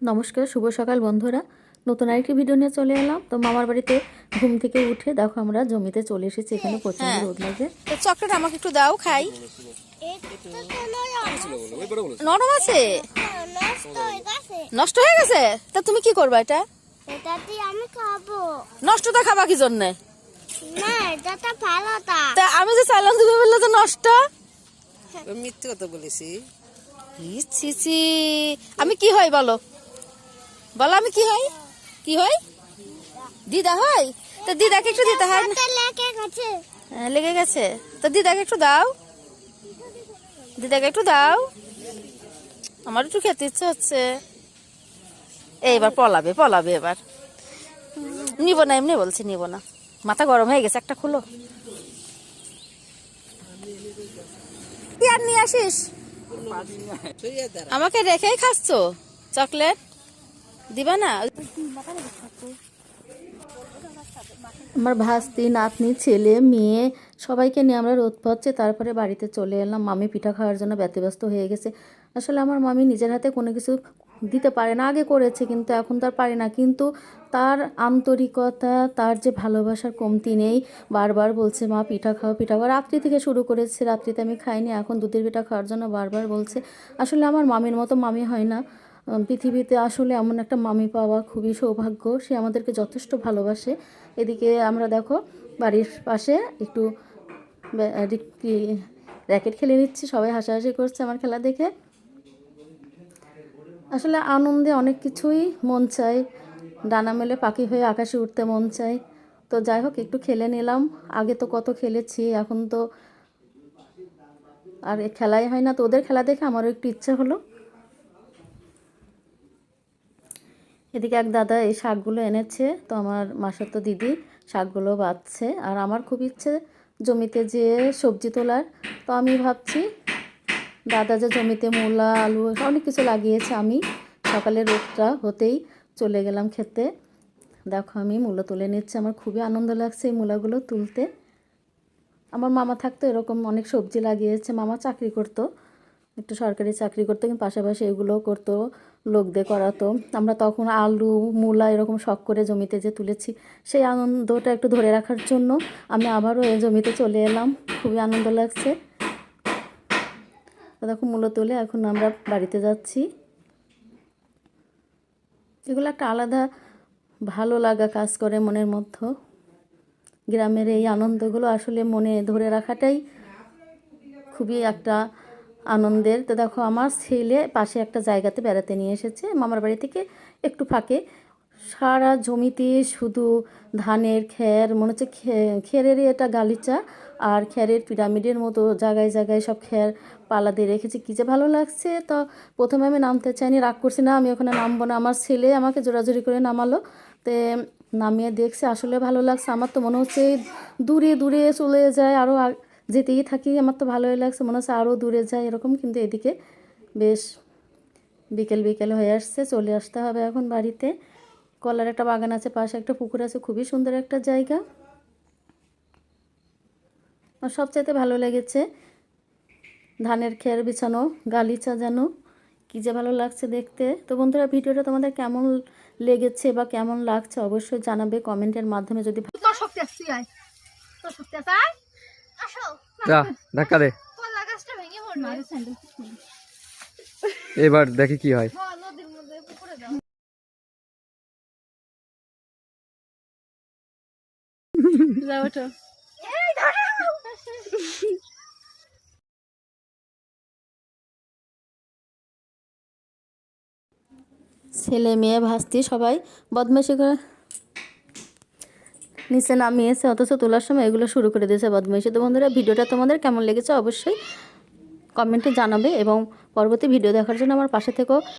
নমস্কার, শুভ সকাল বন্ধুরা। নতুন আরেকটি ভিডিও নিয়ে চলে এলাম। তো মামার বাড়িতে ঘুম থেকে উঠে দেখো আমরা জমিতে চলে এসেছি। এখানে প্রচন্ড রোদ লাগে। তো চকলেট আমাকে একটু দাও, খাই। নরম আছে, নষ্ট হয়ে গেছে। তা তুমি কি করবা এটা? এটা দিয়ে আমি খাবো। নষ্টটা খাবা কি জন্য? না, এটা তো ভালো তা। তা আমি যে চাইলাম তুমি বললে যে নষ্ট। মিথ্যে কথা বলেছি। ছি ছি, আমি কি হয় বলো, বলো আমি কি হয়? কি হয়? দিদা হয়। তো দিদাকে একটু দিতে হয় না? এটা লেগে গেছে। লেগে গেছে। তো দিদাকে একটু দাও, দিদাকে একটু দাও, আমার একটু খেতে ইচ্ছে হচ্ছে। এইবার পলাবে পলাবে এবার। নিব না, এমনি বলছি নিব না। মাথা গরম হয়ে গেছে, একটা খুলো। কি আর নিয়ে আসিস? আমাকে রেখেই খাচ্ছ চকলেট? দিবা না? আমার ভাস্তি, নাতনি, ছেলে, মেয়ে সবাইকে নিয়ে আমরা রোদ পাচ্ছি। তারপরে বাড়িতে চলে এলাম। মামি পিঠা খাওয়ার জন্য ব্যতিব্যস্ত হয়ে গেছে। আসলে আমার মামি নিজের হাতে কোনো কিছু দিতে পারে না। আগে করেছে কিন্তু এখন তার পারে না। কিন্তু তার আন্তরিকতা, তার যে ভালোবাসার কমতি নেই। বারবার বলছে মা পিঠা খাও, পিঠা খাও। রাত্রি থেকে শুরু করেছে, রাত্রিতে আমি খাইনি, এখন দুধের পিঠা খাওয়ার জন্য বারবার বলছে। আসলে আমার মামির মতো মামি হয় না পৃথিবীতে। আসলে এমন একটা মামি পাওয়া খুবই সৌভাগ্য। সে আমাদেরকে যথেষ্ট ভালোবাসে। এদিকে আমরা দেখো বাড়ির পাশে একটু র্যাকেট খেলে নিচ্ছি। সবাই হাসাহাসি করছে আমার খেলা দেখে। আসলে আনন্দে অনেক কিছুই মন চায়, ডানা মেলে পাখি হয়ে আকাশে উঠতে মন চায়। তো যাই হোক, একটু খেলে নিলাম। আগে তো কত খেলেছি, এখন তো আর খেলাই হয় না। তো ওদের খেলা দেখে আমারও একটু ইচ্ছা হলো। এদিকে এক দাদা এই শাকগুলো এনেছে। তো আমার মাসাতো দিদি শাকগুলো বাছছে। আর আমার খুব ইচ্ছে জমিতে যেয়ে সবজি তোলার। তো আমি ভাবছি দাদা যে জমিতে মূলা, আলু অনেক কিছু লাগিয়েছে, আমি সকালে রোদটা হতেই চলে গেলাম খেতে। দেখো আমি মূলা তুলে নিচ্ছি। আমার খুবই আনন্দ লাগছে এই মূলাগুলো তুলতে। আমার মামা থাকতো এরকম অনেক সবজি লাগিয়েছে। মামা চাকরি করতো, একটু সরকারি চাকরি করতো, কিন্তু পাশাপাশি এগুলোও করতো, লোক দিয়ে করাতো। আমরা তখন আলু, মূলা এরকম শখ করে জমিতে যে তুলেছি, সেই আনন্দটা একটু ধরে রাখার জন্য আমি আবারও এই জমিতে চলে এলাম। খুবই আনন্দ লাগছে। দেখো মূলা তুলে এখন আমরা বাড়িতে যাচ্ছি। এগুলো একটা আলাদা ভালো লাগা কাজ করে মনের মধ্যে। গ্রামের এই আনন্দগুলো আসলে মনে ধরে রাখাটাই খুবই একটা আনন্দের। তো দেখো আমার ছেলে পাশে একটা জায়গাতে বেড়াতে নিয়ে এসেছে মামার বাড়ি থেকে একটু ফাঁকে। সারা জমিতে শুধু ধানের খ্যার, মনে হচ্ছে খেরেরই এটা গালিচা। আর খ্যারের পিরামিডের মতো জায়গায় জায়গায় সব খ্যার পালা দিয়ে রেখেছে। কী যে ভালো লাগছে। তো প্রথমে আমি নামতে চাইনি, রাগ করছি না আমি ওখানে নামবো না। আমার ছেলে আমাকে জোরাজুরি করে নামালো। তো নামিয়ে দেখছে আসলে ভালো লাগছে। আমার তো মনে হচ্ছে দূরে দূরে চলে যায়, আরও যেতেই থাকি। আমার তো ভালোই লাগছে, মনে হচ্ছে আরও দূরে যায় এরকম। কিন্তু এদিকে বেশ বিকেল বিকেল হয়ে আসছে, চলে আসতে হবে এখন বাড়িতে। কলার একটা বাগান আছে, পাশে একটা পুকুর আছে, খুবই সুন্দর একটা জায়গা। আর সবচাইতে ভালো লেগেছে ধানের খের বিছানো, গালিচা যেন, কী যে ভালো লাগছে দেখতে। তো বন্ধুরা, ভিডিওটা তোমাদের কেমন লেগেছে বা কেমন লাগছে অবশ্যই জানাবে কমেন্টের মাধ্যমে। যদি ধাক্কা দে, এবার দেখি কি হয়। ছেলে মেয়ে ভাস্তি সবাই বদমাইশি করে নিচে নামিয়েছে, অথচ তোলার সময় এগুলো শুরু করে দিয়েছে বদমাইশি। তো বন্ধুরা, ভিডিওটা তোমাদের কেমন লেগেছে অবশ্যই কমেন্টে জানাবে এবং পরবর্তী ভিডিও দেখার জন্য আমার পাশে থেকেও